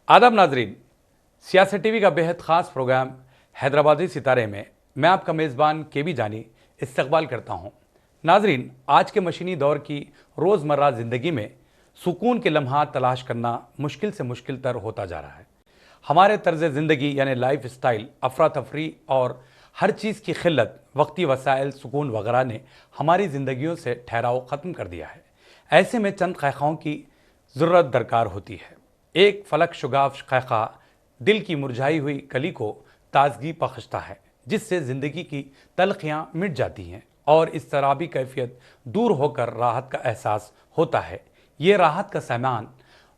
आदाब नाजरीन, सियासत टीवी का बेहद ख़ास प्रोग्राम हैदराबादी सितारे में मैं आपका मेज़बान केबी जानी इस्तकबाल करता हूँ। नाजरीन, आज के मशीनी दौर की रोज़मर्रा ज़िंदगी में सुकून के लम्हात तलाश करना मुश्किल से मुश्किल तर होता जा रहा है। हमारे तर्ज़ ज़िंदगी यानी लाइफ स्टाइल, अफरा तफरी और हर चीज़ की खिल्लत, वक्ती वसाइल, सुकून वगैरह ने हमारी ज़िंदगियों से ठहराव ख़त्म कर दिया है। ऐसे में चंद ख़ैख़ाओं की ज़रूरत दरकार होती है। एक फलक शुगाफ ख़ैख़ा दिल की मुरझाई हुई कली को ताजगी बख्शता है, जिससे ज़िंदगी की तलखियाँ मिट जाती हैं और इस तराबी कैफियत दूर होकर राहत का एहसास होता है। ये राहत का सामान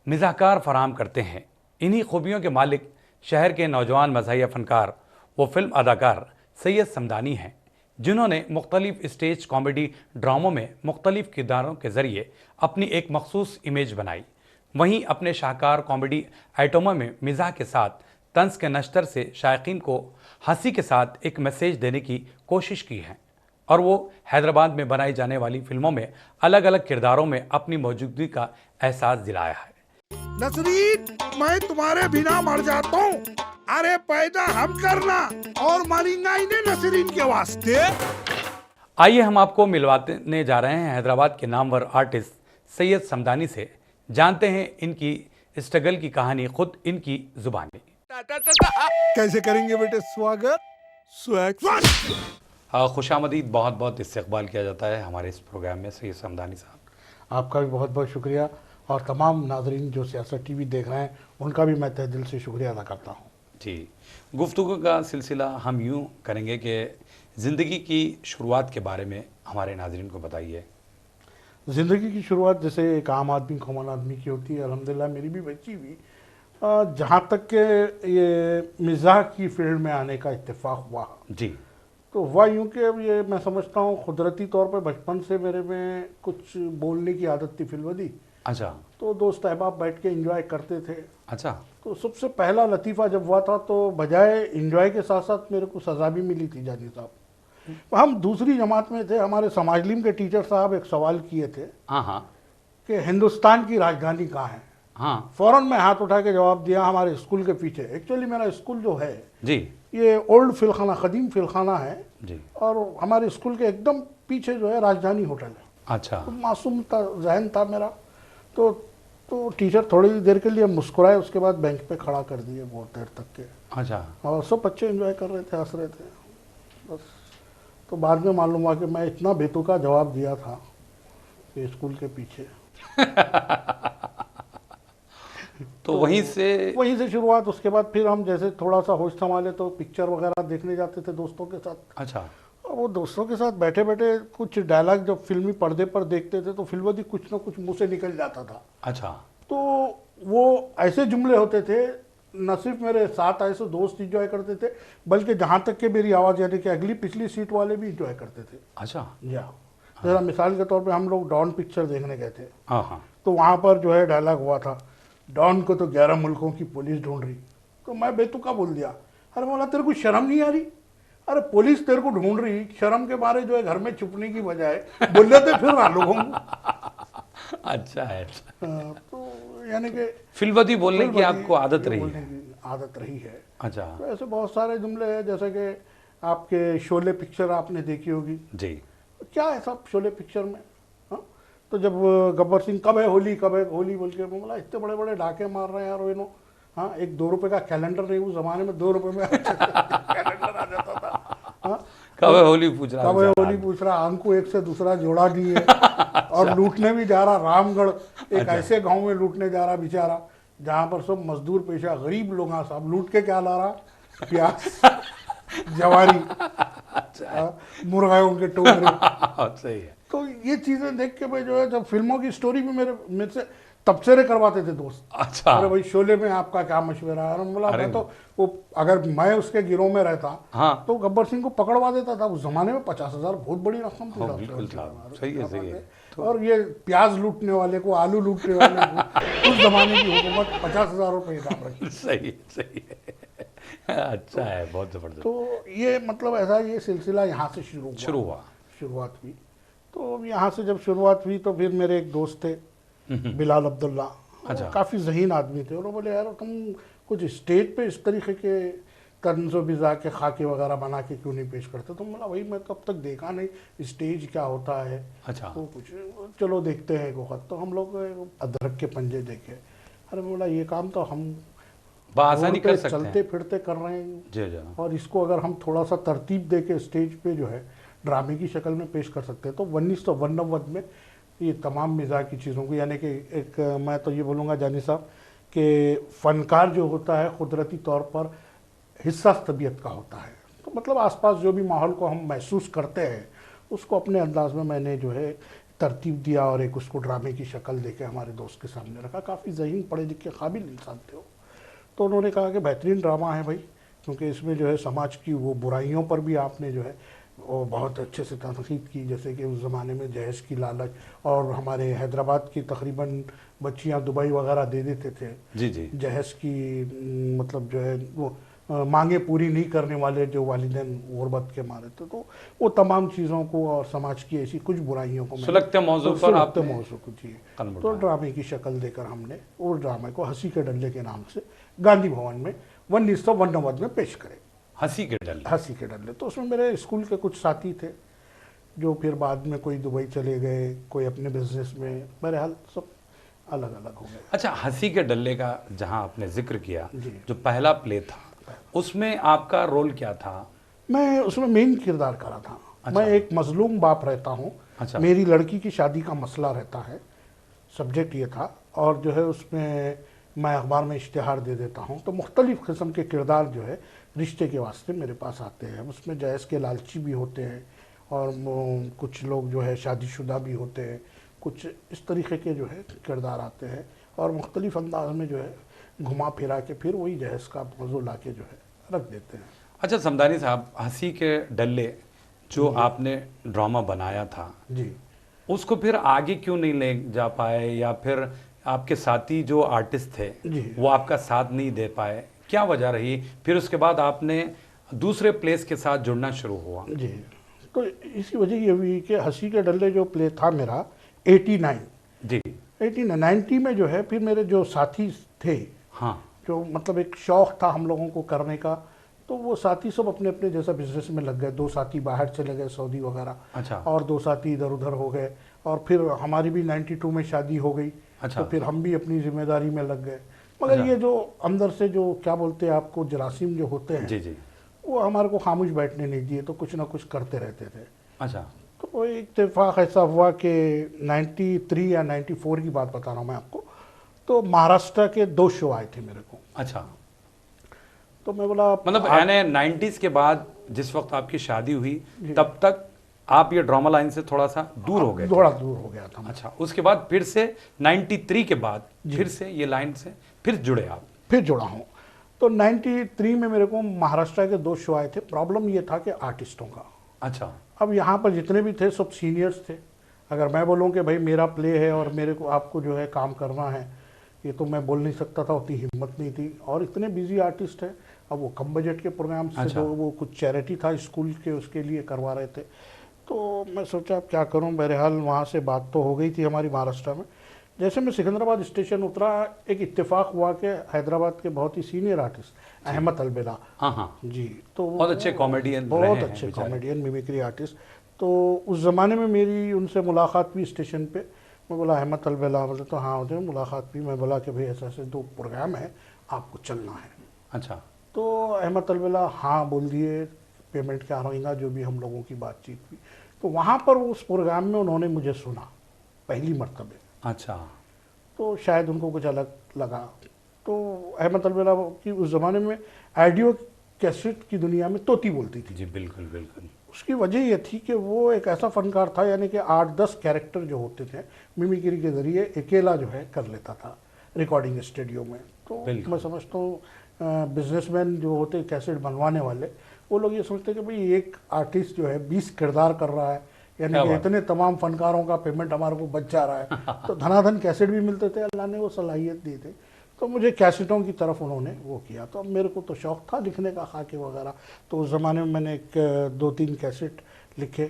मिज़ाहकार फराहम करते हैं। इन्हीं खूबियों के मालिक शहर के नौजवान मज़ाहिया फ़नकार व फिल्म अदाकार सैयद समदानी हैं, जिन्होंने मुख्तलिफ स्टेज कॉमेडी ड्रामों में मुख्तलिफ किरदारों के ज़रिए अपनी एक मखसूस इमेज बनाई। वहीं अपने शाहकार कॉमेडी आइटमों में मिज़ाह के साथ तंज के नश्तर से शायकीन को हंसी के साथ एक मैसेज देने की कोशिश की है और वो हैदराबाद में बनाई जाने वाली फिल्मों में अलग अलग किरदारों में अपनी मौजूदगी का एहसास दिलाया है। नसरीन, मैं तुम्हारे बिना मर जाता हूँ। अरे पैदा हम करना और मरेंगा इन्हें नसरीन के वास्ते। आइए हम आपको मिलवाने जा रहे हैं हैदराबाद के नामवर आर्टिस्ट सैयद समदानी से। जानते हैं इनकी स्ट्रगल की कहानी खुद इनकी जुबानी। कैसे करेंगे बेटे स्वागत? खुशामदीद, बहुत बहुत इस्तकबाल किया जाता है हमारे इस प्रोग्राम में सैयद समदानी साहब। आपका भी बहुत बहुत शुक्रिया और तमाम नाजरीन जो सियासत टीवी देख रहे हैं उनका भी मैं तहे दिल से शुक्रिया अदा करता हूँ। जी, गुफ्तगू का सिलसिला हम यूँ करेंगे कि ज़िंदगी की शुरुआत के बारे में हमारे नाजरीन को बताइए। ज़िंदगी की शुरुआत जैसे एक आम आदमी कॉमन आदमी की होती है, अल्हम्दुलिल्लाह मेरी भी बची हुई। जहाँ तक के ये मिज़ाह की फील्ड में आने का इत्तेफाक हुआ जी, तो हुआ यूँ कि अब ये मैं समझता हूँ कुदरती तौर पर बचपन से मेरे में कुछ बोलने की आदत थी फिल्वदी। अच्छा तो दोस्त अहबाब बैठ के एंजॉय करते थे। अच्छा, तो सबसे पहला लतीफ़ा जब हुआ था तो बजाय एंजॉय के साथ साथ मेरे को सज़ा भी मिली थी जानी साहब। हम दूसरी जमात में थे, हमारे समाजलीम के टीचर साहब एक सवाल किए थे हाँ हाँ कि हिंदुस्तान की राजधानी कहाँ है। हाँ फ़ौरन मैं हाथ उठा के जवाब दिया हमारे स्कूल के पीछे। एक्चुअली मेरा स्कूल जो है जी ये ओल्ड फिलखाना, कदीम फिलखाना है जी, और हमारे स्कूल के एकदम पीछे जो है राजधानी होटल है। अच्छा तो मासूम था, जहन था मेरा। तो टीचर थोड़ी देर के लिए मुस्कुराए, उसके बाद बेंच पे खड़ा कर दिए बहुत देर तक के। अच्छा, और सब बच्चे एंजॉय कर रहे थे, हंस रहे थे बस। तो बाद में मालूम हुआ कि मैं इतना बेतुका जवाब दिया था कि स्कूल के पीछे। तो वहीं से शुरुआत। उसके बाद फिर हम जैसे थोड़ा सा होश संभाले तो पिक्चर वगैरह देखने जाते थे दोस्तों के साथ। अच्छा, और वो दोस्तों के साथ बैठे बैठे कुछ डायलॉग जब फिल्मी पर्दे पर देखते थे तो फिल्मदी कुछ ना कुछ मुंह से निकल जाता था। अच्छा, तो वो ऐसे जुमले होते थे, न सिर्फ मेरे साथ ऐसे दोस्त इंजॉय करते थे बल्कि जहाँ तक कि मेरी आवाज़ यानी कि अगली पिछली सीट वाले भी इंजॉय करते थे। अच्छा, या जरा मिसाल के तौर पे हम लोग डॉन पिक्चर देखने गए थे। हाँ हाँ, तो वहाँ पर जो है डायलॉग हुआ था, डॉन को तो 11 मुल्कों की पुलिस ढूंढ रही। तो मैं बेतुका बोल दिया, अरे मौला तेरे को शर्म नहीं आ रही? अरे पुलिस तेरे को ढूंढ रही, शर्म के मारे जो है घर में छुपने की बजाय बोल लेते फिर ना लोगों को। अच्छा है। तो यानी कि फिल्वदी बोलने की आपको आदत रही है? आदत रही है। अच्छा, तो ऐसे बहुत सारे जुमले हैं, जैसे कि आपके शोले पिक्चर आपने देखी होगी। जी, क्या है सब शोले पिक्चर में? हाँ, तो जब गब्बर सिंह कब है होली बोल के बोला, इतने बड़े बड़े डाके मार रहे हैं यार वो। हाँ, एक 2 रुपए का कैलेंडर नहीं, उस जमाने में 2 रुपए में कैलेंडर आ जाता था। हाँ, कब है होली पूछ रहा, अंकु एक से दूसरा जोड़ा दिए और लूटने भी जा रहा रामगढ़। एक ऐसे गांव में लूटने जा रहा बेचारा जहाँ पर सब मजदूर पेशा गरीब लोग हैं। साहब लूट के क्या ला रहा? प्याज, जवारी, मुर्गायों के टोकरे। सही है। तो ये चीजें देख के मैं जो है, जब फिल्मों की स्टोरी भी मेरे से तबसरे करवाते थे दोस्त। अच्छा, अरे भाई शोले में आपका क्या मशवरा है? बोला मैं तो वो अगर मैं उसके गिरोह में रहता हाँ, तो गब्बर सिंह को पकड़वा देता था। उस जमाने में 50,000 बहुत बड़ी रकम थी। बिल्कुल साहब, सही है। और ये प्याज लूटने वाले को, आलू लूटने वाले को उस जमाने की हुकूमत 50,000 रुपये इनाम रखी। सही है। अच्छा है, बहुत जबरदस्त। तो ये मतलब ऐसा ये सिलसिला यहाँ से शुरुआत हुई। तो यहाँ से जब शुरुआत हुई तो फिर मेरे एक दोस्त थे बिलाल अब्दुल्ला, अच्छा। काफ़ी ज़हीन आदमी थे। उन्होंने बोले यार तुम कुछ स्टेज पे इस तरीके के तंज़ो बिज़ा के खाके वगैरह बना के क्यों नहीं पेश करते? तो बोला भाई मैं तो अब तक देखा नहीं स्टेज क्या होता है। अच्छा। तो कुछ चलो देखते हैं एक वक्त। तो हम लोग अदरक के पंजे देखे। अरे बोला ये काम तो हम बआसानी रोड कर पे सकते चलते हैं। फिरते कर रहे हैं, जी जी। और इसको अगर हम थोड़ा सा तरतीब दे के स्टेज पे जो है ड्रामे की शक्ल में पेश कर सकते हैं। तो 1991 में ये तमाम मिजाज की चीज़ों को, यानी कि एक मैं तो ये बोलूँगा जानी साहब कि फ़नकार जो होता है कुदरती तौर पर हिस्सा तबीयत का होता है। तो मतलब आसपास जो भी माहौल को हम महसूस करते हैं उसको अपने अंदाज में मैंने जो है तरतीब दिया और एक उसको ड्रामे की शक्ल देके हमारे दोस्त के सामने रखा। काफ़ी ज़हीन पढ़े लिखे काबिल इंसान थे वो। तो उन्होंने कहा कि बेहतरीन ड्रामा है भाई, क्योंकि इसमें जो है समाज की वो बुराइयों पर भी आपने जो है वो बहुत अच्छे से तनकीद की। जैसे कि उस ज़माने में जहेज़ की लालच, और हमारे हैदराबाद की तकरीबन बच्चियां दुबई वगैरह दे देते थे जी जी। जहेज़ की, मतलब जो है वो मांगे पूरी नहीं करने वाले जो वालिदैन गुर्बत के मारे थे। तो वो तमाम चीज़ों को और समाज की ऐसी कुछ बुराइयों को सुलगते मौजू पर सुलगते आपने मौजू को जी कदम तो उठाया। ड्रामे की शक्ल देकर हमने उस ड्रामे को हंसी के डल्ले के नाम से गांधी भवन में 1991 में पेश करे। हंसी के डल। हंसी के डल्ले। तो उसमें मेरे स्कूल के कुछ साथी थे जो फिर बाद में कोई दुबई चले गए, कोई अपने बिजनेस में, बहरहाल सब अलग अलग हो गए। अच्छा, हंसी के डल्ले का जहां आपने जिक्र किया, जी। जो पहला प्ले था उसमें आपका रोल क्या था? मैं उसमें मेन किरदार करा था। अच्छा। मैं एक मजलूम बाप रहता हूँ। अच्छा। मेरी लड़की की शादी का मसला रहता है, सब्जेक्ट ये था। और जो है उसमें मैं अखबार में इश्तिहार दे देता हूँ। तो मुख्तलिफ़ किस्म के किरदार जो है रिश्ते के वास्ते मेरे पास आते हैं। उसमें जहेज़ के लालची भी होते हैं और कुछ लोग जो है शादीशुदा भी होते हैं। कुछ इस तरीके के जो है किरदार आते हैं और मुख्तलिफ़ अंदाज में जो है घुमा फिरा के फिर वही जहेज़ का मौजू ला के जो है रख देते हैं। अच्छा समदानी साहब, हंसी के डल्ले जो आपने ड्रामा बनाया था जी। उसको फिर आगे क्यों नहीं ले जा पाए, या फिर आपके साथी जो आर्टिस्ट थे जी। वो आपका साथ नहीं दे पाए, क्या वजह रही? फिर उसके बाद आपने दूसरे प्लेस के साथ जुड़ना शुरू हुआ। जी। तो इसकी वजह ये हुई कि हंसी के डल्ले जो प्ले था मेरा 89 जी। 90 में जो है फिर मेरे जो साथी थे, हाँ। जो मतलब एक शौक़ था हम लोगों को करने का, तो वो साथी सब अपने अपने जैसा बिजनेस में लग गए। 2 साथी बाहर चले गए सऊदी वगैरह, अच्छा। और 2 साथी इधर उधर हो गए। और फिर हमारी भी 92 में शादी हो गई। अच्छा। तो फिर हम भी अपनी जिम्मेदारी में लग गए। मगर अच्छा। ये जो अंदर से जो क्या बोलते हैं आपको जरासीम जो होते हैं, जी जी। वो हमारे को खामोश बैठने नहीं दिए, तो कुछ ना कुछ करते रहते थे। अच्छा। तो वो एक इत्तेफाक ऐसा हुआ कि 93 या 94 की बात बता रहा हूँ मैं आपको। तो महाराष्ट्र के 2 शो आए थे मेरे को। अच्छा, तो मैं बोला मतलब यानी 90s के बाद जिस वक्त आपकी शादी हुई तब तक आप ये ड्रामा लाइन से थोड़ा सा दूर हो गए थे। थोड़ा दूर हो गया था मैं। अच्छा, उसके बाद फिर से 93 के बाद फिर से ये लाइन से फिर जुड़े आप। फिर जुड़ा हूँ। तो 93 में मेरे को महाराष्ट्र के 2 शो आए थे। प्रॉब्लम ये था कि आर्टिस्टों का, अच्छा। अब यहाँ पर जितने भी थे सब सीनियर्स थे। अगर मैं बोलूँ कि भाई मेरा प्ले है और मेरे को आपको जो है काम करना है, ये तो मैं बोल नहीं सकता था, उतनी हिम्मत नहीं थी। और इतने बिजी आर्टिस्ट हैं। अब वो कम बजट के प्रोग्राम से अच्छा। वो कुछ चैरिटी था स्कूल के, उसके लिए करवा रहे थे। तो मैं सोचा अब क्या करूं। बहरहाल वहाँ से बात तो हो गई थी हमारी महाराष्ट्र में। जैसे मैं सिकंदराबाद स्टेशन उतरा, एक इत्तेफाक हुआ कि हैदराबाद के बहुत ही सीनियर आर्टिस्ट अहमद अलबेला, हाँ हाँ, जी, तो बहुत अच्छे कॉमेडियन रहे बहुत हैं अच्छे बेचारे। Comedian mimicry artist. तो उस ज़माने में मेरी उनसे मुलाकात हुई स्टेशन पे। मैं बोला अहमद अलबेला, बोले तो हाँ होते मुलाकात हुई। मैं बोला कि भाई ऐसे ऐसे 2 प्रोग्राम है, आपको चलना है। अच्छा। तो अहमद अलबेला हाँ बोल दिए, पेमेंट क्या रहेगा, जो भी हम लोगों की बातचीत हुई। तो वहाँ पर उस प्रोग्राम में उन्होंने मुझे सुना पहली मरतबे। अच्छा। तो शायद उनको कुछ अलग लगा। तो अहमद अलबेला की उस ज़माने में ऑडियो कैसेट की दुनिया में तोती बोलती थी। जी बिल्कुल बिल्कुल। उसकी वजह ये थी कि वो एक ऐसा फनकार था, यानी कि 8-10 कैरेक्टर जो होते थे मिमिक्री के ज़रिए अकेला जो है कर लेता था रिकॉर्डिंग स्टूडियो में। तो मैं समझता हूँ बिजनेसमैन जो होते कैसेट बनवाने वाले, वो लोग ये सोचते कि भाई एक आर्टिस्ट जो है 20 किरदार कर रहा है, यानी कि इतने तमाम फनकारों का पेमेंट हमारे को बच जा रहा है। तो धनाधन कैसेट भी मिलते थे, अल्लाह ने वो सलाहियत दी थी। तो मुझे कैसेटों की तरफ उन्होंने वो किया। तो अब मेरे को तो शौक़ था लिखने का, खाके वगैरह। तो उस ज़माने में मैंने 2-3 कैसेट लिखे।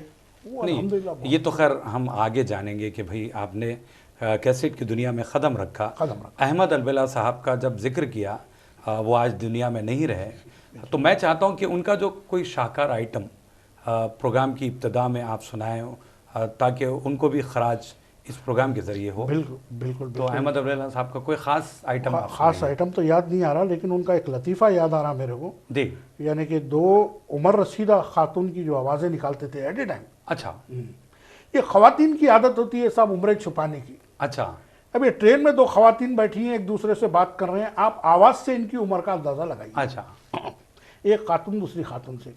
वो नहीं, अल्हम्दुलिल्लाह ये तो खैर हम आगे जानेंगे कि भाई आपने कैसेट की दुनिया में कदम रखा। अहमद अलबेला साहब का जब जिक्र किया, वो आज दुनिया में नहीं रहे, तो मैं चाहता हूं कि उनका जो कोई शाहकार आइटम प्रोग्राम की इब्तिदा में आप सुनाएं हो, ताकि उनको भी खराज इस प्रोग्राम के ज़रिए हो। बिल्कुल बिल्कुल। तो अहमद अलबेला साहब का कोई ख़ास आइटम आप खास आइटम तो याद नहीं आ रहा, लेकिन उनका एक लतीफ़ा याद आ रहा मेरे को। जी। यानी कि 2 उमर रसीदा खातून की जो आवाज़ें निकालते थे एट ए टाइम। अच्छा। ये ख़वातीन की आदत होती है सब उम्रें छुपाने की। अच्छा। अब ये ट्रेन में 2 ख़वातीन बैठी हैं, एक दूसरे से बात कर रहे हैं, आप आवाज़ से इनकी उम्र का अंदाज़ा लगाइए। अच्छा। एक खातून दूसरी खातून से,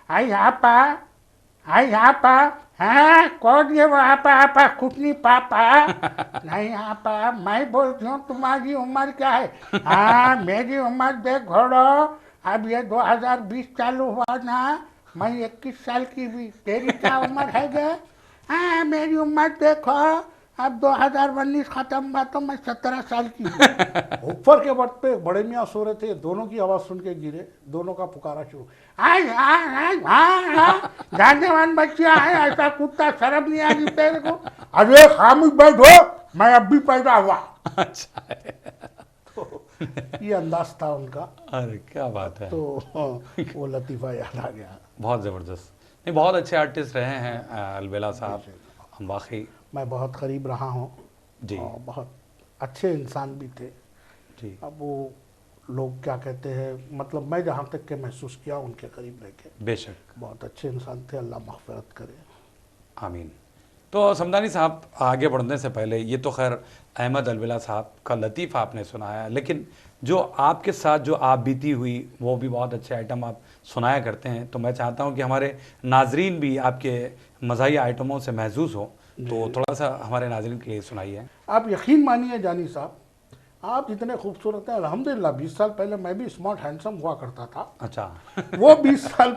आई आपा, आई आपा, हाँ कौन ये वो आपा, आपा कुछ नहीं पापा, नहीं आपा मैं बोलती हूँ तुम्हारी उम्र क्या है, हाँ मेरी उम्र देख घोड़ो, अब ये 2020 चालू हुआ ना, मैं 21 साल की भी, तेरी क्या उम्र है गे, हाँ मेरी उम्र देखो, अब 2019 खत्म हुआ तो मैं 17 साल की हूँ। ऊपर के बट पे बड़े मियाँ सो रहे थे, दोनों की आवाज़ सुन के गिरे, दोनों का पुकारा शुरू, आई हाँ जानवान बच्चियाँ हैं, ऐसा कुत्ता शर्म नहीं आती तेरे को, अरे खामोश बैठो मैं अब भी पैदा हुआ। अच्छा। तो ये अंदाज था उनका। अरे क्या बात है। तो वो लतीफ़ा याद आ गया। बहुत ज़बरदस्त। नहीं, बहुत अच्छे आर्टिस्ट रहे हैं अलबेला साहब, हम वाकई। मैं बहुत करीब रहा हूँ जी। और बहुत अच्छे इंसान भी थे जी। अब वो लोग क्या कहते हैं, मतलब मैं जहाँ तक के महसूस किया उनके करीब रह के, बेशक बहुत अच्छे इंसान थे, अल्लाह मग़फ़िरत करे। आमीन। तो समदानी साहब, आगे बढ़ने से पहले, ये तो खैर अहमद अलबेला साहब का लतीफ़ा आपने सुनाया, लेकिन जो आपके साथ जो आप बीती हुई वो भी बहुत अच्छे आइटम आप सुनाया करते हैं, तो मैं चाहता हूँ कि हमारे नाजरीन भी आपके मज़ाहिया आइटमों से महसूस हो, तो थोड़ा सा हमारे नाजरीन के लिए सुनाइए। आप यकीन मानिए जानी साहब, आप जितने खूबसूरत हैं, अल्हम्दुलिल्लाह 20 साल पहले मैं भी स्मार्ट हैंडसम हुआ करता था। अच्छा। वो 20 साल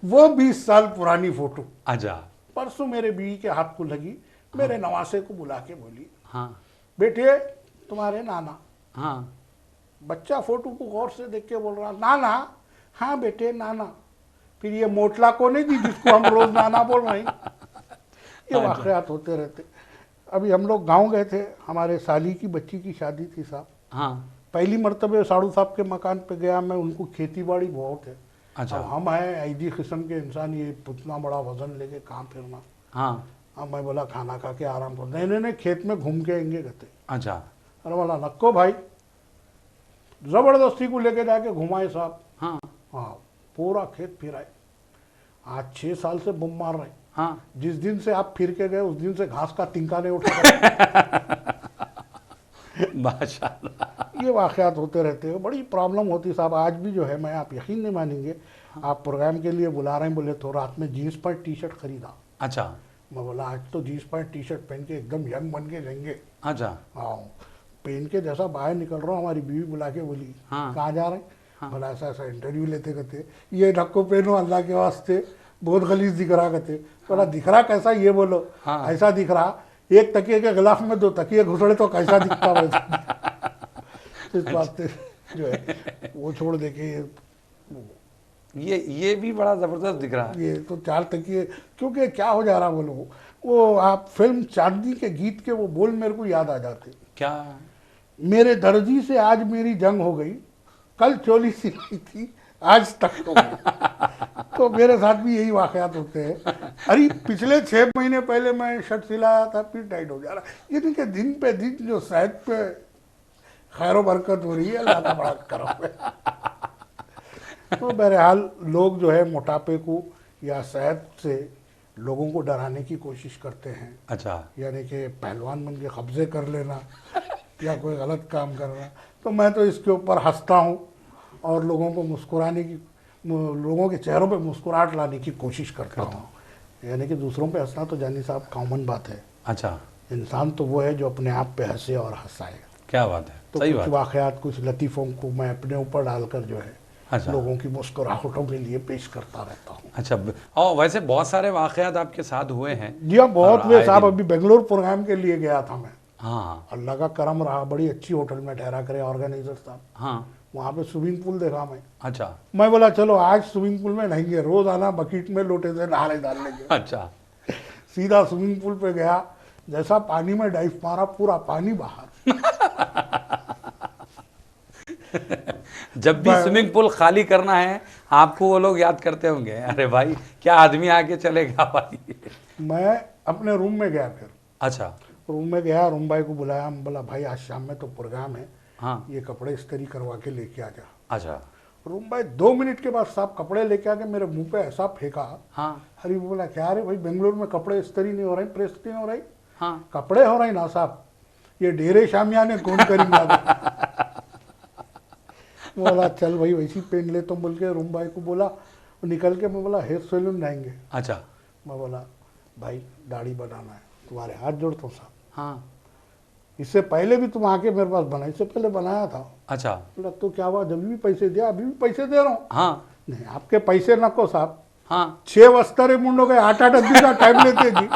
वो 20 साल पुरानी फ़ोटो अच्छा। परसों मेरे बीवी के हाथ को लगी, मेरे नवासे को बुला के बोली, हाँ बेटे तुम्हारे नाना। हाँ। बच्चा फोटो को गौर से देख के बोल रहा, नाना, हाँ बेटे नाना। फिर ये मोटला को नहीं दी जिसको हम रोज नाना बोल रहे हैं। ये वाकयात होते रहते। अभी हम लोग गांव गए थे, हमारे साली की बच्ची की शादी थी साहब। हाँ। पहली मरतबे साड़ू साहब के मकान पे गया मैं, उनको खेती बाड़ी बहुत है। अच्छा। अब हम हैं ऐदी किस्म के इंसान, ये इतना बड़ा वजन लेके कहाँ फिरना। हाँ। अब मैं बोला खाना खा के आराम करो, नहीं खेत में घूम के आएंगे कहते। अच्छा। अरे बोला नक्को भाई, जबरदस्ती को लेके जाके घुमाए साहब। हाँ। हाँ पूरा खेत फिराए। आज 6 साल से बम मार रहे। हाँ। जिस दिन से आप फिर के गए उस दिन से घास का तिनका नहीं उठा। माशाल्लाह। ये वाकयात होते रहते हैं, बड़ी प्रॉब्लम होती साहब। आज भी जो है, मैं आप यकीन नहीं मानेंगे, आप प्रोग्राम के लिए बुला रहे हैं, बोले तो रात में जीन्स पैंट टी शर्ट खरीदा। अच्छा। मैं बोला आज तो जीन्स पैंट टी शर्ट पहन के एकदम यंग बन के जाएंगे। अच्छा। हाँ पहन के जैसा बाहर निकल रहा हूँ, हमारी बीवी बुला के बोली, हाँ। कहाँ जा रहे हैं? हाँ। बोला ऐसा ऐसा इंटरव्यू लेते कहते, ये नक्को पहनो अल्लाह के वास्ते, बहुत गलीज दिख रहा कहते। बोला दिख रहा कैसा, ये बोलो। हाँ। ऐसा दिख रहा, एक तकिए के गिलाफ में 2 तकिए घुसड़े तो कैसा दिखता वैसा। इस बात से जो है वो छोड़ दे के ये भी बड़ा जबरदस्त दिख रहा है। ये तो 4 तकिए, क्योंकि क्या हो जा रहा बोलो, वो आप फिल्म चांदनी के गीत के वो बोल मेरे को याद आ जाते। क्या? मेरे दर्जी से आज मेरी जंग हो गई, कल चोली सिलाई थी आज तक हो गई। तो मेरे साथ भी यही वाकयात होते हैं। अरे पिछले 6 महीने पहले मैं शर्ट सिलाया था, फिर टाइट हो जा रहा। ये देखिए दिन पे दिन जो सेहत पे खैर बरकत हो रही है, अल्लाह का बड़ा करम है। तो बहरहाल लोग जो है मोटापे को या सेहत से लोगों को डराने की कोशिश करते हैं। अच्छा। यानी कि पहलवान बन के कब्जे कर लेना या कोई गलत काम करना। तो मैं तो इसके ऊपर हंसता हूँ और लोगों को मुस्कुराने की, लोगों के चेहरों पे मुस्कुराहट लाने की कोशिश करता हूँ। यानी कि दूसरों पे हंसना तो जानी साहब कॉमन बात है। अच्छा। इंसान तो वो है जो अपने आप पे हंसे और हंसाए। क्या बात है, तो सही कुछ बात। वाकयात, कुछ लतीफ़ों को मैं अपने ऊपर डालकर जो है अच्छा। लोगों की मुस्कुराहटों के लिए पेश करता रहता हूँ। अच्छा। और वैसे बहुत सारे वाकयात आपके साथ हुए हैं। जी हाँ बहुत और हुए आए साहब। दिन- अभी बेंगलोर प्रोग्राम के लिए गया था मैं। हाँ अल्लाह का करम रहा, बड़ी अच्छी होटल में ठहरा करे ऑर्गेनाइजर साहब। हाँ। वहाँ पे स्विमिंग पूल देखा मैं। अच्छा। मैं बोला चलो आज स्विमिंग पूल में नहाएंगे, रोज आना बकेट में लोटे से नहाने डाल लेंगे। अच्छा। सीधा स्विमिंग पूल पे गया, जैसा पानी में डाइव मारा पूरा पानी बाहर। जब भी स्विमिंग पूल खाली करना है आपको वो लोग याद करते होंगे, अरे भाई क्या आदमी आके चलेगा भाई। मैं अपने रूम में गया, फिर अच्छा। रूम में गया, रूम भाई को बुलाया, हम बोला भाई आज शाम में तो प्रोग्राम है, हाँ। ये कपड़े इस्त्री करवा के लेके आ जा। अच्छा। रूम भाई 2 मिनट के बाद साहब कपड़े लेके आके मेरे मुंह पे ऐसा फेंका। हाँ। हरी बोला क्या रे भाई, बेंगलुरु में कपड़े इस्त्री नहीं हो रहे, प्रेस नहीं हो रही? हाँ। कपड़े हो रहे ना साहब, ये डेरे शामियाने कौन करेंगे? बोला चल भाई वैसी पहन ले, तो बोल के रूम भाई को बोला, निकल के मैं बोला हेयर सैलून जाएंगे। अच्छा। मैं बोला भाई दाढ़ी बनाना है, तुम्हारे हाथ जोड़ता हूँ साहब, हाँ। इससे पहले भी तुम आके मेरे पास बनाई, इससे पहले बनाया था। अच्छा। बोला तो क्या हुआ, जब भी पैसे दिया अभी भी पैसे दे रहा हूँ। हाँ। नहीं आपके पैसे नको साहब, हाँ। 6 वस्तरे मुंडो के 8-8 दिन का टाइम लेते जी,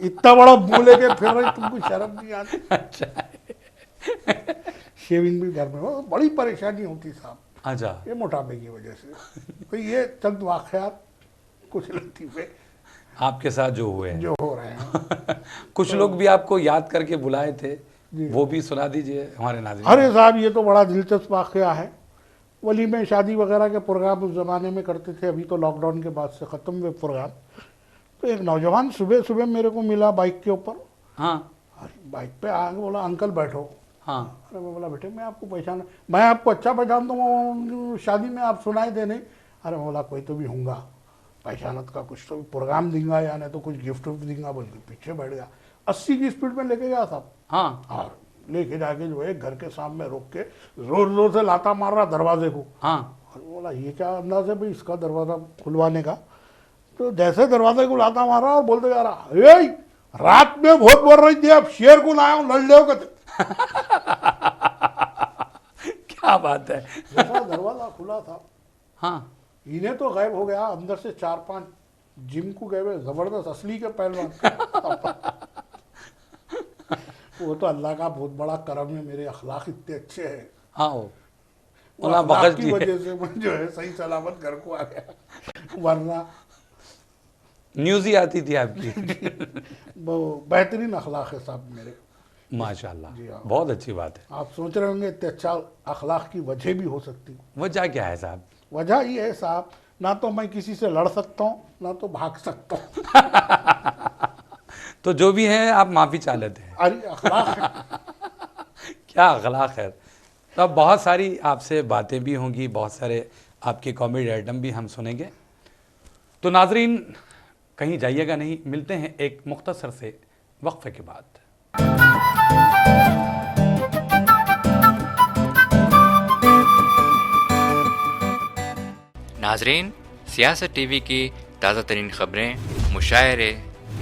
इतना बड़ा मुंह लेके फिर रही, तुमको शर्म नहीं आती? अच्छा। शेविंग भी घर में हो, बड़ी परेशानी होती साहब, अच्छा। ये मोटापे की वजह से। तो ये चंद वाकयात कुछ लतीफे आपके साथ जो हुए हैं, जो हो रहे हैं। कुछ लोग भी आपको याद करके बुलाए थे, वो भी सुना दीजिए हमारे नाज़रीन। अरे साहब ये तो बड़ा दिलचस्प वाकया है। वली में शादी वगैरह के प्रोग्राम उस ज़माने में करते थे, अभी तो लॉकडाउन के बाद से ख़त्म हुए प्रोग्राम। तो एक नौजवान सुबह सुबह मेरे को मिला बाइक के ऊपर। हाँ। अरे बाइक पे आके बोला अंकल बैठो। हाँ। अरे मैं बोला बेटे मैं आपको पहचाना, मैं आपको अच्छा पहचानता हूँ, शादी में आप सुनाई दे नहीं। अरे मैं बोला कोई तो भी होऊंगा, पहचानत का कुछ तो भी प्रोग्राम दूंगा या नहीं तो कुछ गिफ्ट विफ्ट दूंगा, बोल के पीछे बैठ गया। 80 की स्पीड में लेके गया साहब। हाँ। और लेके जाके जो है घर के सामने रोक के जोर जोर से लाता मार रहा दरवाजे को। हाँ। और बोला ये क्या अंदाज है भाई इसका दरवाजा खुलवाने का? तो जैसे दरवाजे को लाता मार रहा और बोलते जा रहा, ए रात में बहुत बोल रही थी, अब शेर को लाया हूँ, लड़ लो कहते। क्या बात है। जैसा दरवाजा खुला था, हाँ। इन्हें तो गायब हो गया, अंदर से 4-5 जिम को गए हुए जबरदस्त असली के पहलवान। वो तो अल्लाह का बहुत बड़ा करम है, मेरे अखलाक इतने अच्छे हैं। हाँ। वो अखलाक की वजह से मैं जो है सही सलामत घर को आ गया, वरना न्यूज़ ही आती थी आपकी। वो बेहतरीन अखलाक है साहब मेरे। माशाल्लाह, जी हाँ। बहुत अच्छी बात है। आप सोच रहे होंगे इतने अच्छा अखलाक की वजह भी हो सकती। वजह क्या है साहब? वजह ये है साहब, ना तो मैं किसी से लड़ सकता हूँ ना तो भाग सकता हूँ। तो जो भी है आप माफ़ी चाह लेते हैं। अरे अखलाक है। क्या अखलाक है। तो अब बहुत सारी आपसे बातें भी होंगी, बहुत सारे आपके कॉमेडी आइटम भी हम सुनेंगे। तो नाजरीन कहीं जाइएगा नहीं, मिलते हैं एक मुख्तसर से वक्फे के बाद। नाजरीन, सियासत टीवी की ताज़ा तरीन ख़बरें, मुशायरे,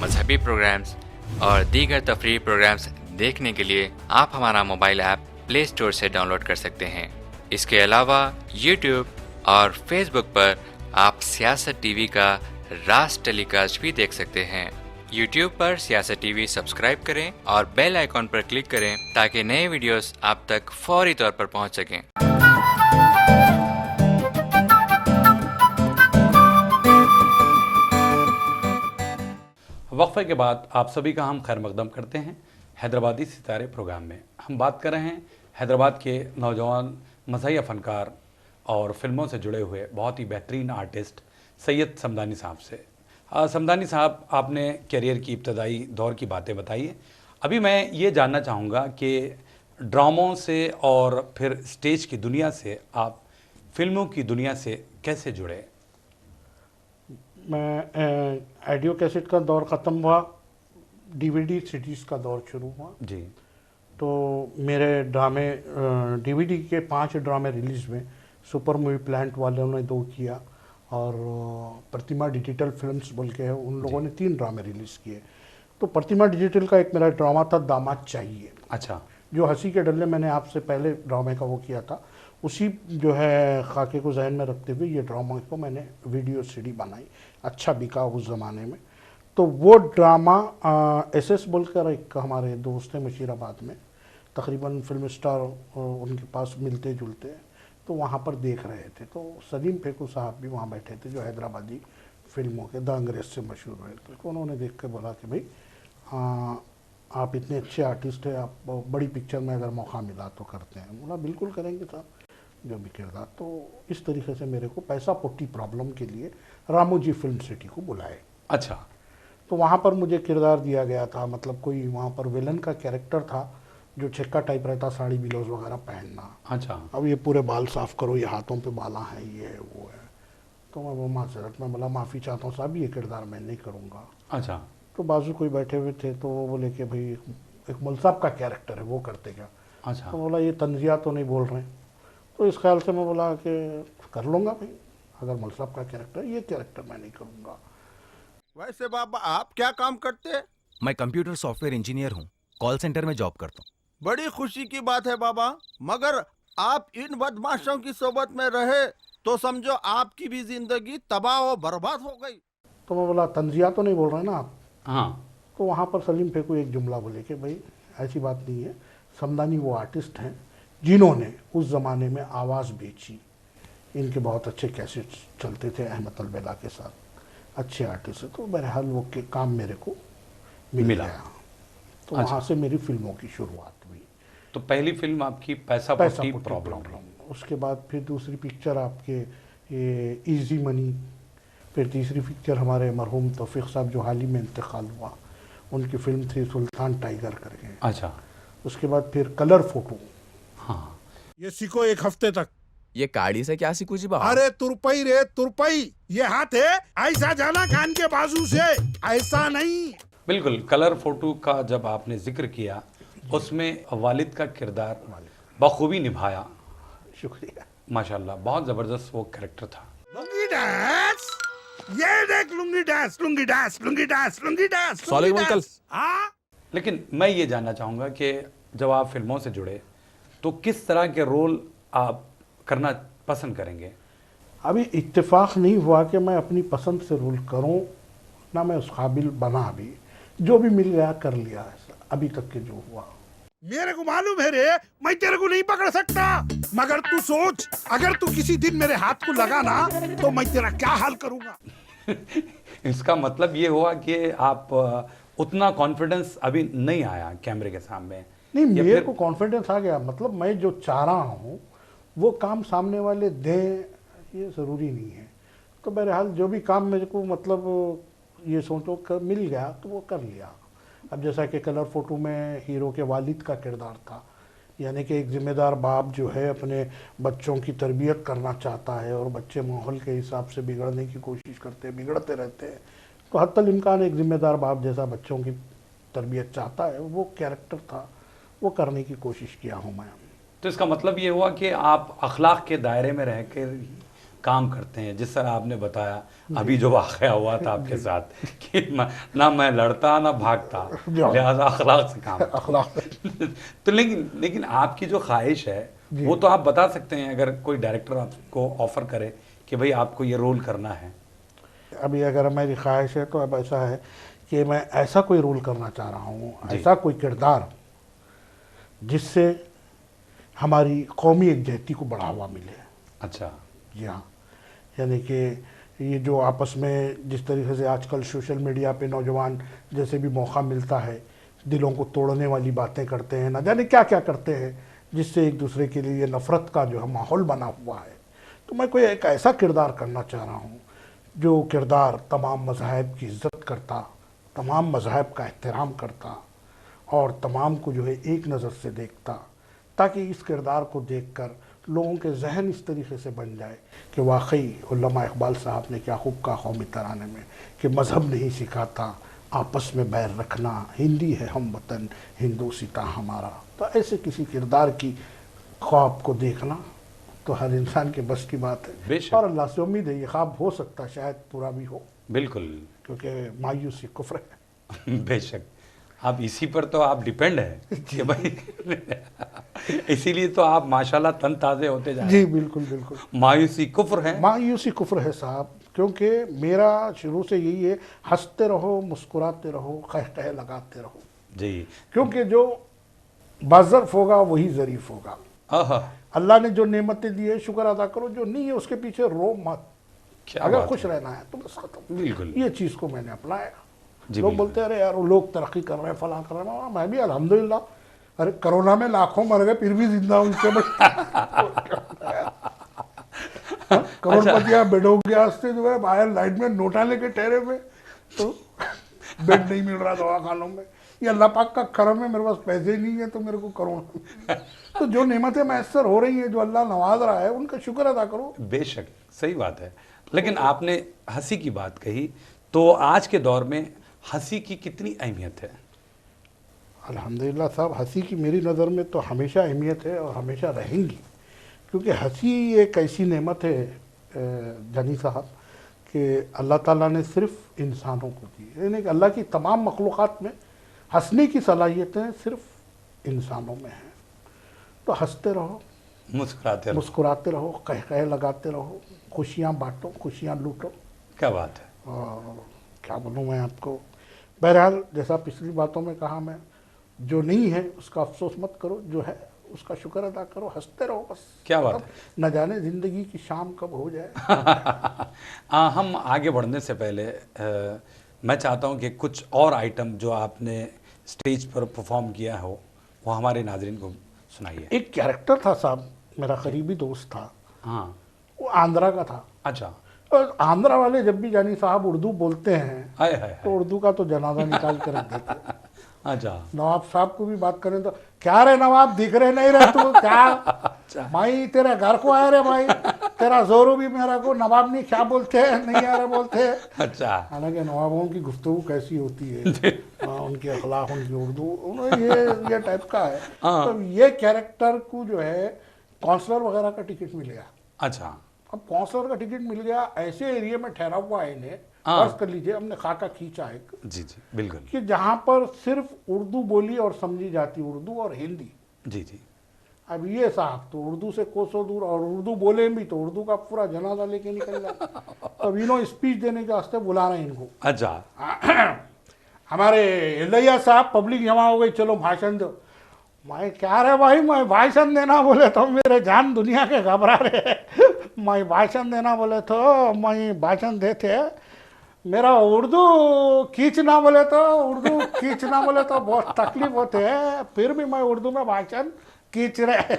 मजहबी प्रोग्राम्स और दीगर तफरीही प्रोग्राम्स देखने के लिए आप हमारा मोबाइल ऐप प्ले स्टोर से डाउनलोड कर सकते हैं। इसके अलावा यूट्यूब और फेसबुक पर आप सियासत टीवी का रास्त टेलीकास्ट भी देख सकते हैं। यूट्यूब पर सियासत टीवी सब्सक्राइब करें और बेल आइकॉन पर क्लिक करें ताकि नए वीडियोस आप तक फौरी तौर पर पहुंच सकें। वक्फे के बाद आप सभी का हम खैर मकदम करते हैं हैदराबादी सितारे प्रोग्राम में। हम बात कर रहे हैं हैदराबाद के नौजवान मज़ाहिया फ़नकार और फिल्मों से जुड़े हुए बहुत ही बेहतरीन आर्टिस्ट सैयद समदानी साहब से। समदानी साहब, आपने करियर की इब्तदाई दौर की बातें बताई है। अभी मैं ये जानना चाहूँगा कि ड्रामों से और फिर स्टेज की दुनिया से आप फिल्मों की दुनिया से कैसे जुड़े? मैं ऑडियो कैसेट का दौर ख़त्म हुआ, डीवीडी सीडीज़ का दौर शुरू हुआ। जी। तो मेरे ड्रामे डीवीडी के 5 ड्रामे रिलीज़ में सुपर मूवी प्लांट वालों ने 2 किया और प्रतिमा डिजिटल फिल्म्स बोल के है, उन लोगों ने 3 ड्रामे रिलीज़ किए। तो प्रतिमा डिजिटल का एक मेरा ड्रामा था दामाद चाहिए। अच्छा। जो हंसी के डल्ले मैंने आपसे पहले ड्रामे का वो किया था, उसी जो है खाके को जहन में रखते हुए ये ड्रामा को मैंने वीडियो सीडी बनाई, अच्छा बिका उस ज़माने में। तो वो ड्रामा एसएस बोलकर एक हमारे दोस्त हैं मुशीराबाद में, तकरीबन फिल्म स्टार उनके पास मिलते जुलते हैं, तो वहाँ पर देख रहे थे। तो सलीम फेकू साहब भी वहाँ बैठे थे जो हैदराबादी फिल्मों के द अंग्रेज से मशहूर हुए। तो उन्होंने देख के बोला कि भाई आप इतने अच्छे आर्टिस्ट हैं, आप बड़ी पिक्चर में अगर मौका मिला तो करते हैं। बोला बिल्कुल करेंगे साहब, जो भी किरदार। तो इस तरीके से मेरे को पैसा पुट्टी प्रॉब्लम के लिए रामोजी फिल्म सिटी को बुलाए। अच्छा। तो वहाँ पर मुझे किरदार दिया गया था, मतलब कोई वहाँ पर विलन का कैरेक्टर था जो छक्का टाइप रहता, साड़ी ब्लाउज वगैरह पहनना। अच्छा। अब ये पूरे बाल साफ करो, ये हाथों पे बाला है, ये है वो है। तो मैं वो माजरत में बोला माफ़ी चाहता हूँ साहब, ये किरदार मैं नहीं करूँगा। अच्छा। तो बाजू कोई बैठे हुए थे, तो वो बोले कि भाई एक मौलवी साहब का कैरेक्टर है, वो करते क्या? अच्छा। तो बोला ये तंजिया तो नहीं बोल रहे। तो इस ख्याल से मैं बोला कि कर लूँगा भाई, अगर मौलवी साहब का कैरेक्टर, ये कैरेक्टर मैं नहीं करूँगा। वैसे बाबा आप क्या काम करते हैं? मैं कंप्यूटर सॉफ्टवेयर इंजीनियर हूँ, कॉल सेंटर में जॉब करता हूँ। बड़ी खुशी की बात है बाबा, मगर आप इन बदमाशों की सोबत में रहे तो समझो आपकी भी जिंदगी तबाह और बर्बाद हो गई। तो मैं बोला तंजिया तो नहीं बोल रहे ना आप? हाँ। तो वहाँ पर सलीम फेकू एक जुमला बोले कि भाई ऐसी बात नहीं है, समदानी वो आर्टिस्ट हैं जिन्होंने उस ज़माने में आवाज़ बेची। इनके बहुत अच्छे कैसेट चलते थे अहमद अलबेला के साथ, अच्छे आर्टिस्ट है। तो बहरहाल वो के काम मेरे को मिला। तो अच्छा। वहाँ से मेरी फिल्मों की शुरुआत हुई। तो पहली फिल्म आपकी पैसा पैसा पुट्टी पुट्टी प्रॉब्लम। उसके बाद फिर दूसरी पिक्चर आपके ये इजी मनी। फिर तीसरी पिक्चर हमारे मरहूम तौफीक साहब जो हाल ही में इंतकाल हुआ, उनकी फिल्म थी सुल्तान टाइगर करके। अच्छा। उसके बाद फिर कलर फोटो। हाँ। ये सीखो एक हफ्ते तक। ये गाड़ी से क्या सीखू जी बाबा? अरे तुरपई रे तुरपई, ये हाथ है ऐसा जाना खान के बाजू से, ऐसा नहीं। बिल्कुल। कलर फोटो का जब आपने जिक्र किया, उसमें वालिद का किरदार बखूबी निभाया। शुक्रिया। माशाल्लाह, बहुत ज़बरदस्त वो कैरेक्टर था। लुंगी डांस, ये देख lungi dance, lungi dance, lungi dance, lungi dance, solid lungi uncle. Dance. हाँ लेकिन मैं ये जानना चाहूँगा कि जब आप फिल्मों से जुड़े तो किस तरह के रोल आप करना पसंद करेंगे? अभी इत्तेफाक नहीं हुआ कि मैं अपनी पसंद से रोल करूं, ना मैं उस काबिल बना। अभी जो भी मिल गया कर लिया, अभी तक के जो हुआ। मेरे को मालूम है रे, मैं तेरे को नहीं पकड़ सकता, मगर तू सोच, अगर तू किसी दिन मेरे हाथ को लगाना तो मैं तेरा क्या हाल करूंगा। इसका मतलब ये हुआ कि आप उतना कॉन्फिडेंस अभी नहीं आया कैमरे के सामने? नहीं, या मेरे फिर- को कॉन्फिडेंस आ गया, मतलब मैं जो चाह रहा हूँ वो काम सामने वाले दें, ये ज़रूरी नहीं है। तो बहरहाल जो भी काम मेरे को मतलब ये सोचो कर मिल गया तो वो कर लिया। अब जैसा कि कलर फोटो में हीरो के वालिद का किरदार था, यानी कि एक ज़िम्मेदार बाप जो है अपने बच्चों की तरबियत करना चाहता है और बच्चे माहौल के हिसाब से बिगड़ने की कोशिश करते हैं, बिगड़ते रहते हैं। तो हत्तल इम्कान एक ज़िम्मेदार बाप जैसा बच्चों की तरबियत चाहता है, वो कैरेक्टर था, वो करने की कोशिश किया हूँ मैं। तो इसका मतलब ये हुआ कि आप अखलाक के दायरे में रह कर काम करते हैं, जिस तरह आपने बताया अभी जो वाक़या हुआ था आपके साथ कि ना मैं लड़ता ना भागता, लिहाजा अखलाक से काम। अखलाक तो लेकिन आपकी जो ख्वाहिश है वो तो आप बता सकते हैं, अगर कोई डायरेक्टर आपको ऑफर करे कि भाई आपको ये रोल करना है। अभी अगर मेरी ख्वाहिश है तो अब ऐसा है कि मैं ऐसा कोई रोल करना चाह रहा हूँ, ऐसा कोई किरदार जिससे हमारी कौमी एकजहती को बढ़ावा मिले। अच्छा। जी हाँ, यानी कि ये जो आपस में जिस तरीके से आजकल सोशल मीडिया पे नौजवान जैसे भी मौका मिलता है दिलों को तोड़ने वाली बातें करते हैं, ना जाने क्या क्या करते हैं, जिससे एक दूसरे के लिए नफ़रत का जो है माहौल बना हुआ है। तो मैं कोई एक ऐसा किरदार करना चाह रहा हूँ जो किरदार तमाम मज़ाहब की इज़्ज़त करता, तमाम मज़ाहब का एहतराम करता और तमाम को जो है एक नज़र से देखता, ताकि इस किरदार को देखकर लोगों के जहन इस तरीके से बन जाए कि वाकई उल्लमा इकबाल साहब ने क्या खूब कहा कौमी तराने में कि मज़हब नहीं सिखाता आपस में बैर रखना, हिंदी है हम वतन हिंदू सिता हमारा। तो ऐसे किसी किरदार की ख्वाब को देखना तो हर इंसान के बस की बात है, बेशक। और अल्लाह से उम्मीद है ये ख्वाब हो सकता है, शायद पूरा भी हो, बिल्कुल। क्योंकि मायूसी कुफ्र है। बेशक। आप इसी पर तो आप डिपेंड है कि भाई इसीलिए तो आप माशाल्लाह तन ताज़े होते जा रहे जी हैं। बिल्कुल बिल्कुल। मायूसी कुफ्र है। मायूसी कुफ्र है साहब, क्योंकि मेरा शुरू से यही है, हंसते रहो, मुस्कुराते रहो, कह कह लगाते रहो, जी। क्योंकि जो बाज़र्फ होगा वही ज़रीफ होगा। आहा, अल्लाह ने जो नेमतें दी है शुक्र अदा करो, जो नहीं है उसके पीछे रो मत। क्या अगर बात खुश है। रहना है तो बस खत्म। बिल्कुल। ये चीज़ को मैंने अपनाया। जी, लोग बिल्कुल। बोलते हैं अरे यार वो लोग तरक्की कर रहे हैं, फला कर रहे हैं, मैं भी अल्हम्दुलिल्लाह। अरे कोरोना में लाखों मर गए फिर भी जिंदा हूं, इससे करोड़पतियां बेडों के वास्ते जो है बाहर लाइन में नोटा लेके ठहरे हुए, तो बेड नहीं मिल रहा दवाखानों में। ये अल्लाह पाक का करम है, मेरे पास पैसे ही नहीं है तो मेरे को कोरोना। तो जो नेमतें मैसर हो रही हैं, जो अल्लाह नवाज रहा है, उनका शुक्र अदा करो। बेशक सही बात है। लेकिन आपने हंसी की बात कही, तो आज के दौर में हंसी की कितनी अहमियत है? अल्हम्दुलिल्लाह साहब, हंसी की मेरी नज़र में तो हमेशा अहमियत है और हमेशा रहेंगी, क्योंकि हंसी एक ऐसी नेमत है जानी साहब कि अल्लाह ताला ने सिर्फ इंसानों को दी है। यानी कि अल्लाह की तमाम मखलूक़ात में हंसने की सलाहियतें सिर्फ इंसानों में हैं। तो हंसते रहो, मुस्कुराते रहो। मुस्कुराते रहो, कह कह लगाते रहो, खुशियाँ बांटो, खुशियाँ लूटो। क्या बात है। और क्या बोलूँ मैं आपको, बहरहाल जैसा पिछली बातों में कहा मैं, जो नहीं है उसका अफसोस मत करो, जो है उसका शुक्र अदा करो, हंसते रहो बस। क्या बात है। न जाने ज़िंदगी की शाम कब हो जाए। हम आगे बढ़ने से पहले मैं चाहता हूं कि कुछ और आइटम जो आपने स्टेज पर परफॉर्म किया हो वो हमारे नाजरीन को सुनाइए। एक कैरेक्टर था साहब, मेरा करीबी दोस्त था, हाँ। वो आंध्रा का था। अच्छा। और आंध्रा वाले जब भी जानी साहब उर्दू बोलते हैं हाय हाय तो उर्दू का तो जनाजा निकाल कर रख देते हैं। अच्छा। नवाब साहब को भी बात करें तो क्या रे नवाब, दिख रहे नहीं रहे तू क्या भाई, तेरे घर को आए रे भाई, तेरा जोरू भी मेरा को नवाब नहीं क्या बोलते हैं, नहीं आ रहे बोलते हैं। अच्छा। हालांकि नवाबों की गुफ्तगू कैसी होती है, उनके अखलाक, उनकी उर्दू, ये टाइप का है। तो ये कैरेक्टर को जो है काउंसलर वगैरह का टिकट मिल गया। अच्छा। अब काउंसलर का टिकट मिल गया, ऐसे एरिया में ठहरा हुआ है इन्हें, फर्ज कर लीजिए हमने खाका खींचा एक जी जी बिल्कुल। कि जहाँ पर सिर्फ उर्दू बोली और समझी जाती, उर्दू और हिंदी। जी जी। अब ये साहब तो उर्दू से कोसों दूर, और उर्दू बोले भी तो उर्दू का पूरा जनाजा लेके निकल जाए। अब इन्हों स्पीच देने के वास्ते बुला रहे हैं इनको। अच्छा। हमारे एलैया साहब पब्लिक जमा हो गई, चलो भाषण दो। मैं क्या रे भाई, मैं भाषण देना बोले तो मेरे जान दुनिया के घबरा रहे। मैं भाषण देना बोले तो मैं भाषण देते, मेरा उर्दू खींचना बोले तो बहुत तकलीफ होते है, फिर भी मैं उर्दू में भाषण खींच रहे।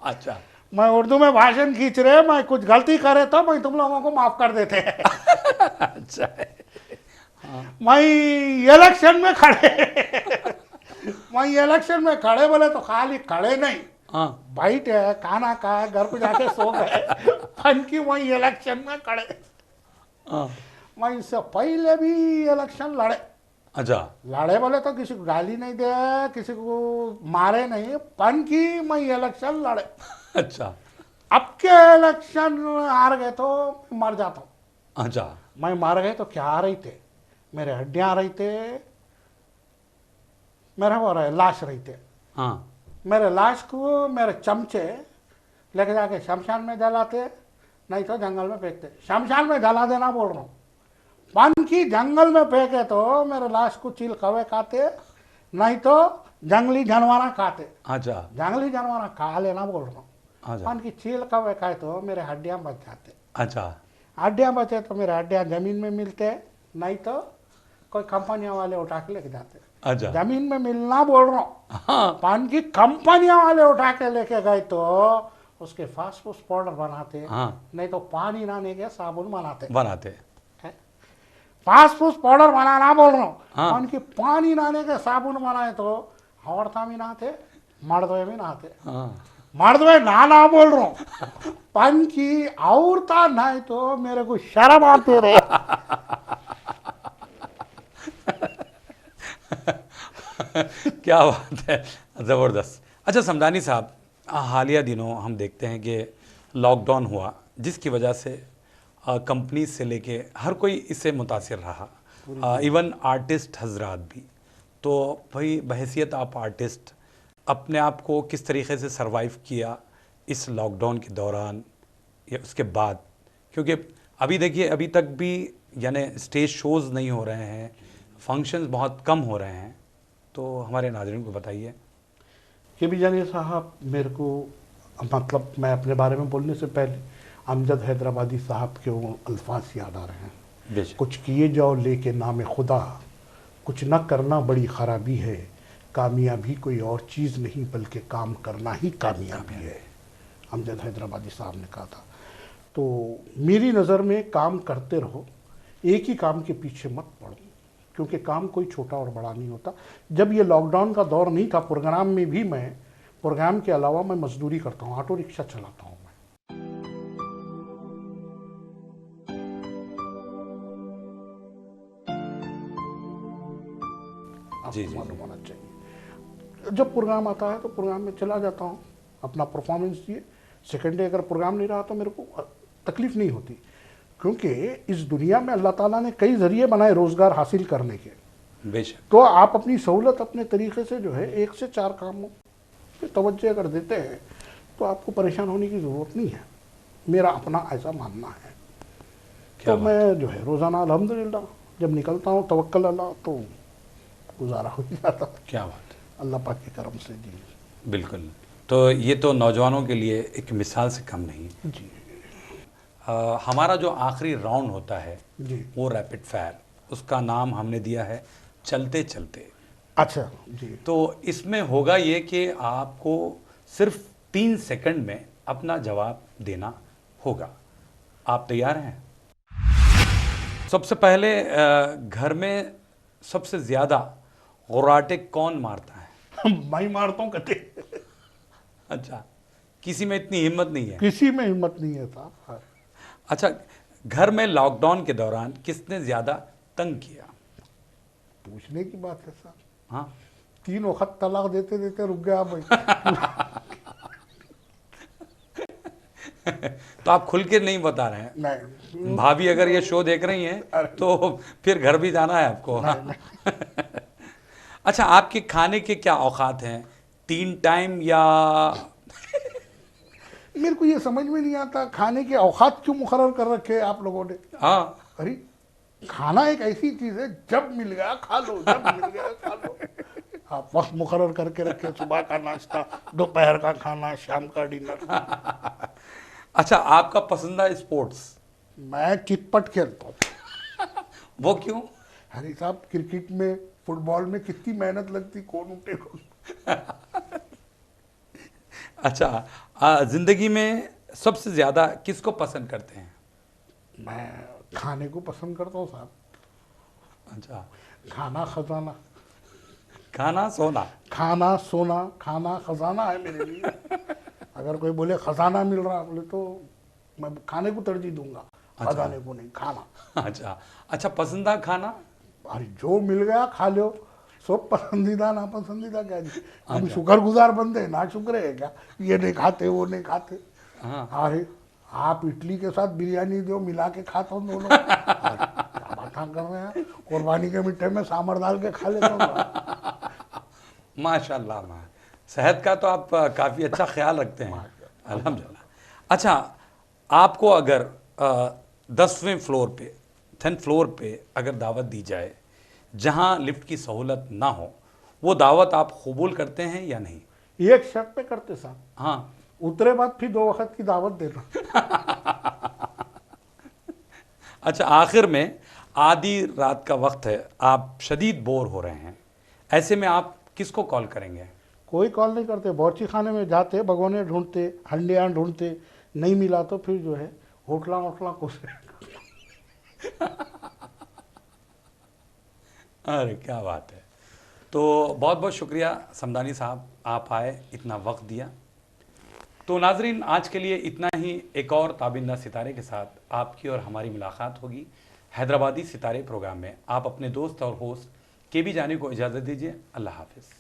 अच्छा। मैं उर्दू में भाषण खींच रहे, मैं कुछ गलती करे तो मैं तुम लोगों को माफ कर देते। अच्छा। मैं इलेक्शन में खड़े बोले तो खाली खड़े नहीं, हाँ। बैठ है, खाना खाए, घर पे जाके सो गए। फन की वही इलेक्शन में खड़े। हाँ। मैं इससे पहले भी इलेक्शन लड़े। अच्छा। लड़े बोले तो किसी को गाली नहीं दे, किसी को मारे नहीं, पन की मैं इलेक्शन लड़े। अच्छा। अब के इलेक्शन हार गए तो मर जाता हूँ। अच्छा। मैं मार गए तो क्या आ रही थे, मेरे हड्डियां आ रही थे, मेरा वो लाश रही थे। हाँ। मेरे लाश को मेरे चमचे लेके जाके शमशान में जलाते, नहीं तो जंगल में फेंकते। शमशान में जला देना बोल रहा हूँ, पन की जंगल में फेंके तो मेरे लाश को चील कौवे खाते, नहीं तो जंगली जानवर खाते। अच्छा। जंगली जानवर खा लेना बोल रहा हूँ। अच्छा। पन की चील कौवे खाए तो मेरे हड्डियां बच जाते। अच्छा। हड्डियां बचे तो मेरे हड्डियां जमीन में मिलते, नहीं तो कोई कंपनियां वाले उठा के लेके जाते। अच्छा। जमीन में मिलना बोल रहा हूँ, हाँ। पान की कंपनियां वाले उठा के लेके गए तो उसके फास्ट फूड पाउडर बनाते, हाँ। नहीं तो पानी नहाने के साबुन बनाते। फास्ट फूड पाउडर बनाना बोल रहा हूँ। हाँ। पान की पानी नहाने के साबुन बनाए तो औरता भी नहाते, मर्दवे भी नहाते। हाँ। मर्दवे नहाना बोल रहा हूँ, पान की औरता नहाए तो मेरे को शर्म आते रहे। क्या बात है, ज़बरदस्त। अच्छा समदानी साहब, हालिया दिनों हम देखते हैं कि लॉकडाउन हुआ, जिसकी वजह से कंपनी से लेके हर कोई इससे मुतासिर रहा, इवन आर्टिस्ट हजरात भी। तो भाई बहैसियत आप आर्टिस्ट, अपने आप को किस तरीके से सरवाइव किया इस लॉकडाउन के दौरान या उसके बाद? क्योंकि अभी देखिए, अभी तक भी यानी स्टेज शोज़ नहीं हो रहे हैं, फंक्शंस बहुत कम हो रहे हैं, तो हमारे नाज़रीन को बताइए। कि भी जानिए साहब, मेरे को मतलब मैं अपने बारे में बोलने से पहले अमजद हैदराबादी साहब के वो अल्फाज याद आ रहे हैं, बेशक। कुछ किए जाओ लेके नाम खुदा, कुछ न करना बड़ी खराबी है, कामयाबी कोई और चीज़ नहीं बल्कि काम करना ही कामयाबी है, अमजद हैदराबादी साहब ने कहा था। तो मेरी नज़र में काम करते रहो, एक ही काम के पीछे मत पड़ो, क्योंकि काम कोई छोटा और बड़ा नहीं होता। जब ये लॉकडाउन का दौर नहीं था, प्रोग्राम में भी मैं प्रोग्राम के अलावा मैं मजदूरी करता हूँ, ऑटो रिक्शा चलाता हूँ मैं। आपको मालूम होना चाहिए। जब प्रोग्राम आता है तो प्रोग्राम में चला जाता हूँ, अपना परफॉर्मेंस दिए। सेकेंड डे अगर प्रोग्राम नहीं रहा तो मेरे को तकलीफ नहीं होती, क्योंकि इस दुनिया में अल्लाह ताला ने कई जरिए बनाए रोज़गार हासिल करने के। बेशक। तो आप अपनी सहूलत अपने तरीके से जो है 1 से 4 कामों पे तवज्जो अगर देते हैं तो आपको परेशान होने की ज़रूरत नहीं है, मेरा अपना ऐसा मानना है। तो मैं जो है रोज़ाना अल्हम्दुलिल्लाह जब निकलता हूँ तवक्कल अल्लाह, तो गुजारा हो जाता। क्या बात है, अल्लाह पाक के करम से जी। बिल्कुल। तो ये तो नौजवानों के लिए एक मिसाल से कम नहीं। जी हमारा जो आखिरी राउंड होता है जी। वो रैपिड फायर, उसका नाम हमने दिया है चलते चलते। अच्छा जी। तो इसमें होगा ये कि आपको सिर्फ 3 सेकंड में अपना जवाब देना होगा। आप तैयार हैं? सबसे पहले घर में सबसे ज़्यादा गुर्राटे कौन मारता है? मैं मारता हूँ कहते। अच्छा, किसी में इतनी हिम्मत नहीं है? किसी में हिम्मत नहीं है साहब। अच्छा, घर में लॉकडाउन के दौरान किसने ज़्यादा तंग किया? पूछने की बात है साहब, हाँ 3 वक्त तलाक देते देते रुक गया भाई। तो आप खुल के नहीं बता रहे हैं? नहीं, भाभी अगर ये शो देख रही हैं तो फिर घर भी जाना है आपको। अच्छा, आपके खाने के क्या औकात हैं? 3 टाइम या? मेरे को ये समझ में नहीं आता खाने के औकात क्यों मुकर्रर कर रखे हैं आप लोगों ने। हाँ, अरे खाना एक ऐसी चीज है, जब मिल गया खा लो, जब मिल गया खा लो। आप वक्त मुकर्रर करके रखे, सुबह का नाश्ता, दोपहर का खाना, शाम का डिनर। अच्छा, आपका पसंदीदा स्पोर्ट्स? मैं चितपट खेलता हूँ। वो क्यों? अरे साहब, क्रिकेट में फुटबॉल में कितनी मेहनत लगती, कौन उठे कौन। अच्छा, जिंदगी में सबसे ज़्यादा किसको पसंद करते हैं? मैं खाने को पसंद करता हूँ साहब। अच्छा, खाना खजाना, खाना सोना। खाना सोना, खाना खजाना है मेरे लिए। अगर कोई बोले खजाना मिल रहा बोले तो मैं खाने को तरजीह दूंगा, खजाने को नहीं, खाना। अच्छा अच्छा, पसंदीदा खाना? अरे जो मिल गया खा लो, सब पसंदीदा ना पसंदीदा क्या जी। हम शुक्रगुजार बंदे हैं, ना शुक्र है क्या? ये नहीं खाते वो नहीं खाते। हाँ। अरे आप इडली के साथ बिरयानी दो, मिला के खाता हूँ दोनों। क्या बात कर रहे हैं, कुर्बानी के मिठे में सांभर डाल के खा लेता हूँ। माशाल्लाह, सेहत का तो आप काफ़ी अच्छा ख्याल रखते हैं, अल्हम्दुलिल्लाह। अच्छा, आपको अगर 10वें फ्लोर पे, 10th फ्लोर पे अगर दावत दी जाए जहां लिफ्ट की सहूलत ना हो, वो दावत आप कबूल करते हैं या नहीं? एक शर्त पे करते साहब, हाँ, उतरे बाद फिर 2 वक्त की दावत देना। अच्छा, आखिर में आधी रात का वक्त है, आप शदीद बोर हो रहे हैं, ऐसे में आप किसको कॉल करेंगे? कोई कॉल नहीं करते, बावर्ची खाने में जाते, भगोने ढूंढते, हंडियाँ ढूंढते, नहीं मिला तो फिर जो है होटला वोटला कुछ। अरे क्या बात है। तो बहुत बहुत शुक्रिया समदानी साहब, आप आए, इतना वक्त दिया। तो नाजरीन, आज के लिए इतना ही। एक और ताबिंदा सितारे के साथ आपकी और हमारी मुलाकात होगी हैदराबादी सितारे प्रोग्राम में। आप अपने दोस्त और होस्ट के बी जानी को इजाज़त दीजिए। अल्लाह हाफिज़।